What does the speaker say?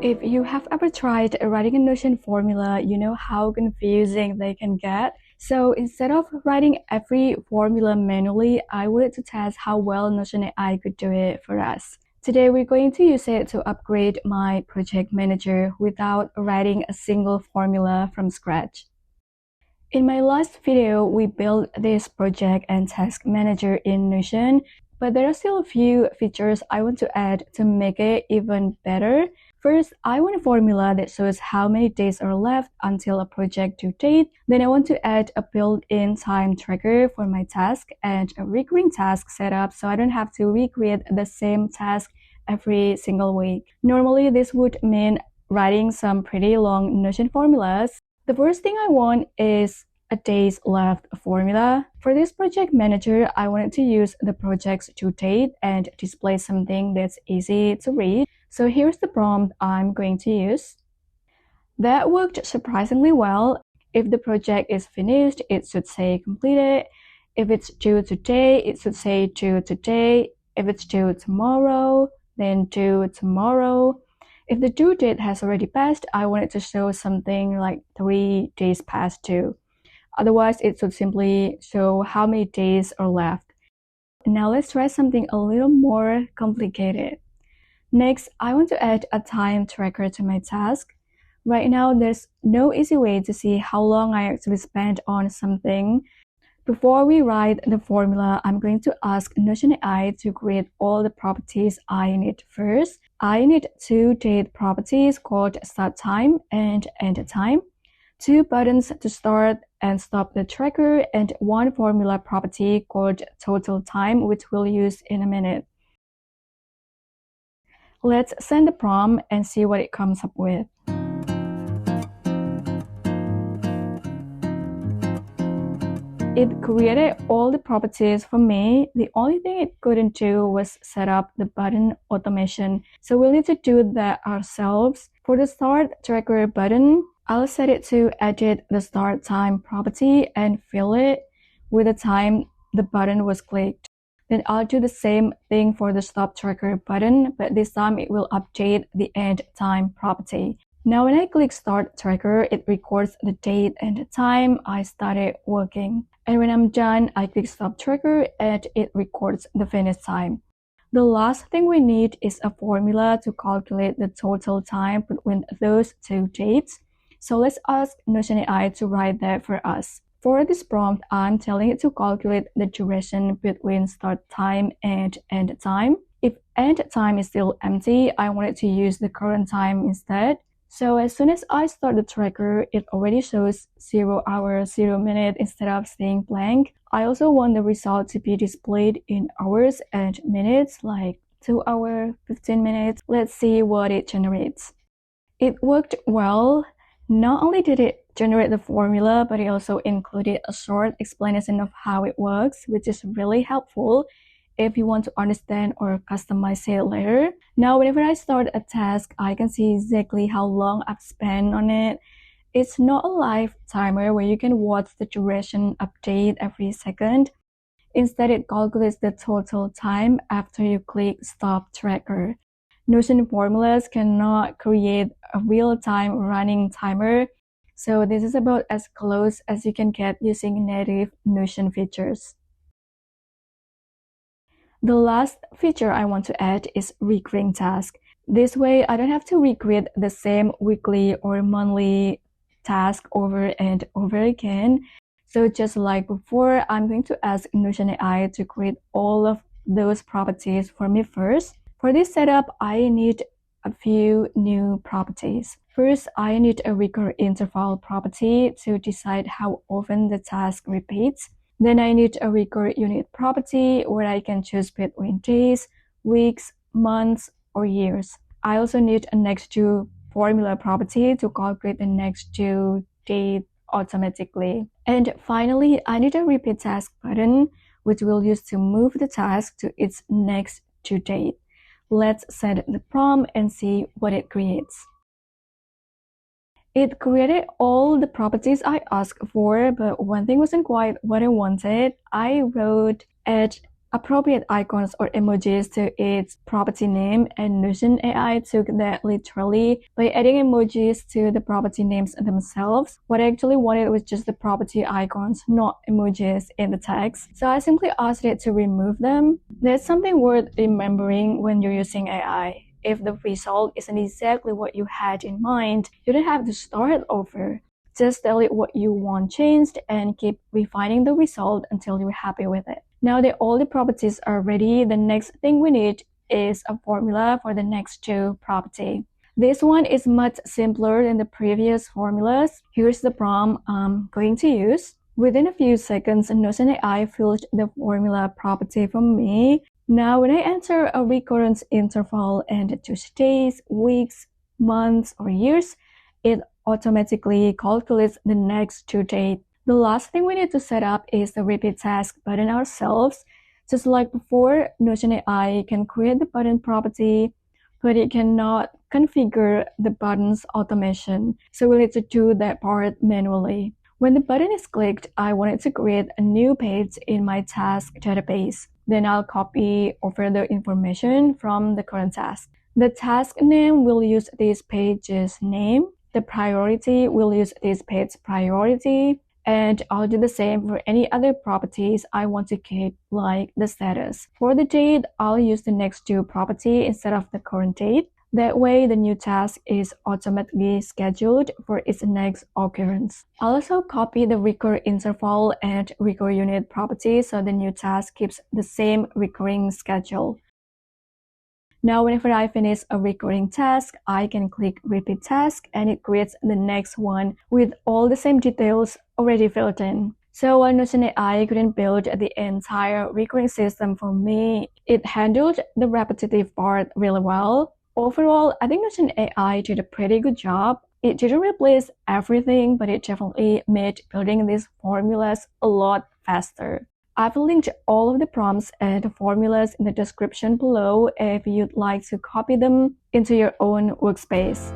If you have ever tried writing a Notion formula, you know how confusing they can get. So instead of writing every formula manually, I wanted to test how well Notion AI could do it for us. Today, we're going to use it to upgrade my project manager without writing a single formula from scratch. In my last video, we built this project and task manager in Notion, but there are still a few features I want to add to make it even better. First, I want a formula that shows how many days are left until a project due date. Then I want to add a built-in time tracker for my task and a recurring task setup so I don't have to recreate the same task every single week. Normally, this would mean writing some pretty long Notion formulas. The first thing I want is a days left formula. For this project manager, I wanted to use the project's due date and display something that's easy to read. So here's the prompt I'm going to use. That worked surprisingly well. If the project is finished, it should say completed. If it's due today, it should say due today. If it's due tomorrow, then due tomorrow. If the due date has already passed, I want it to show something like 3 days past due. Otherwise, it should simply show how many days are left. Now let's try something a little more complicated. Next, I want to add a time tracker to my task. Right now, there's no easy way to see how long I actually spent on something. Before we write the formula, I'm going to ask Notion AI to create all the properties I need first. I need 2 date properties called start time and end time, 2 buttons to start and stop the tracker, and 1 formula property called total time, which we'll use in a minute. Let's send the prompt and see what it comes up with. It created all the properties for me. The only thing it couldn't do was set up the button automation. So we'll need to do that ourselves. For the start tracker button, I'll set it to edit the start time property and fill it with the time the button was clicked. Then I'll do the same thing for the stop tracker button, but this time it will update the end time property. Now when I click start tracker, it records the date and the time I started working. And when I'm done, I click stop tracker and it records the finish time. The last thing we need is a formula to calculate the total time between those 2 dates. So let's ask Notion AI to write that for us. For this prompt, I'm telling it to calculate the duration between start time and end time. If end time is still empty, I want it to use the current time instead. So as soon as I start the tracker, it already shows 0 hour, 0 minute instead of staying blank. I also want the result to be displayed in hours and minutes, like 2 hours, 15 minutes. Let's see what it generates. It worked well. Not only did it generate the formula, but it also included a short explanation of how it works, which is really helpful if you want to understand or customize it later. Now, whenever I start a task, I can see exactly how long I've spent on it. It's not a live timer where you can watch the duration update every second. Instead, it calculates the total time after you click stop tracker. Notion formulas cannot create a real-time running timer, so this is about as close as you can get using native Notion features. The last feature I want to add is recurring task. This way, I don't have to recreate the same weekly or monthly task over and over again. So just like before, I'm going to ask Notion AI to create all of those properties for me first. For this setup, I need a few new properties. First, I need a recur interval property to decide how often the task repeats. Then I need a recur unit property where I can choose between days, weeks, months, or years. I also need a next due formula property to calculate the next due date automatically. And finally, I need a repeat task button, which we'll use to move the task to its next due date. Let's set the prompt and see what it creates. It created all the properties I asked for, but one thing wasn't quite what I wanted. I wrote add appropriate icons or emojis to its property name, and Notion AI took that literally by adding emojis to the property names themselves. What I actually wanted was just the property icons, not emojis in the text. So I simply asked it to remove them. That's something worth remembering when you're using AI. If the result isn't exactly what you had in mind, you don't have to start over. Just tell it what you want changed and keep refining the result until you're happy with it. Now that all the properties are ready, the next thing we need is a formula for the next two property. This one is much simpler than the previous formulas. Here's the prompt I'm going to use. Within a few seconds, Notion AI filled the formula property for me. Now, when I enter a recurrence interval and choose days, weeks, months, or years, it automatically calculates the next due date. The last thing we need to set up is the repeat task button ourselves. Just like before, Notion AI can create the button property, but it cannot configure the button's automation. So we need to do that part manually. When the button is clicked, I want it to create a new page in my task database. Then I'll copy over the information from the current task. The task name will use this page's name. The priority will use this page priority. And I'll do the same for any other properties I want to keep, like the status. For the date, I'll use the next due property instead of the current date. That way, the new task is automatically scheduled for its next occurrence. I'll also copy the recur interval and recur unit properties so the new task keeps the same recurring schedule. Now, whenever I finish a recurring task, I can click repeat task and it creates the next one with all the same details already filled in. So while Notion AI couldn't build the entire recurring system for me, it handled the repetitive part really well. Overall, I think Notion AI did a pretty good job. It didn't replace everything, but it definitely made building these formulas a lot faster. I've linked all of the prompts and formulas in the description below if you'd like to copy them into your own workspace.